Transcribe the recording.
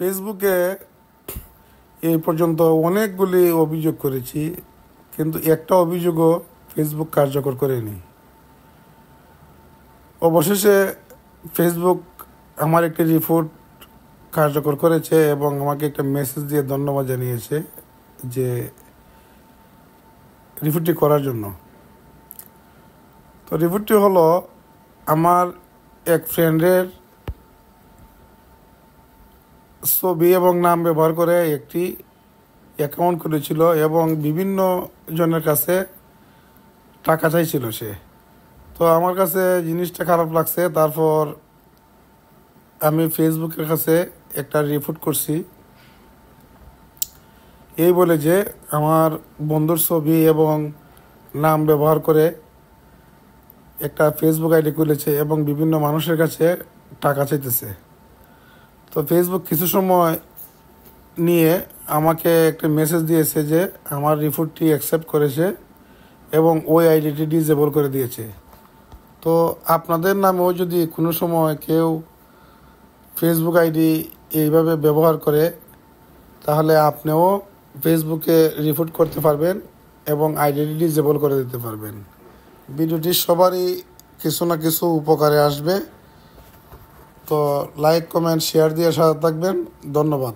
ফেসবুকে এই পর্যন্ত অনেকগুলি অভিযোগ করেছি, কিন্তু একটা অভিযোগও ফেসবুক কার্যকর করেনি। অবশেষে ফেসবুক আমার একটি রিপোর্ট কার্যকর করেছে এবং আমাকে একটা মেসেজ দিয়ে ধন্যবাদ জানিয়েছে যে রিপোর্টটি করার জন্য। তো রিপোর্টটি হলো, আমার এক ফ্রেন্ডের ছবি এবং নাম ব্যবহার করে একটি অ্যাকাউন্ট করেছিল এবং বিভিন্ন জনের কাছে টাকা চাইছিল সে। তো আমার কাছে জিনিসটা খারাপ লাগছে। তারপর আমি ফেসবুকের কাছে একটা রিপোর্ট করছি, এই বলে যে আমার বন্ধুর ছবি এবং নাম ব্যবহার করে একটা ফেসবুক আইডি খুলেছে এবং বিভিন্ন মানুষের কাছে টাকা চাইতেছে। তো ফেসবুক কিছু সময় নিয়ে আমাকে একটা মেসেজ দিয়েছে যে আমার রিপোর্টটি অ্যাকসেপ্ট করেছে এবং ওই আইডিটি ডিসেবল করে দিয়েছে। তো আপনাদের নামেও যদি কোনো সময় কেউ ফেসবুক আইডি এইভাবে ব্যবহার করে, তাহলে আপনিও ফেসবুকে রিপোর্ট করতে পারবেন এবং আইডিটি ডিসেবল করে দিতে পারবেন। ভিডিওটি সবারই কিছু না কিছু উপকারে আসবে। তো লাইক, কমেন্ট, শেয়ার দিয়ে সাথে থাকবেন। ধন্যবাদ।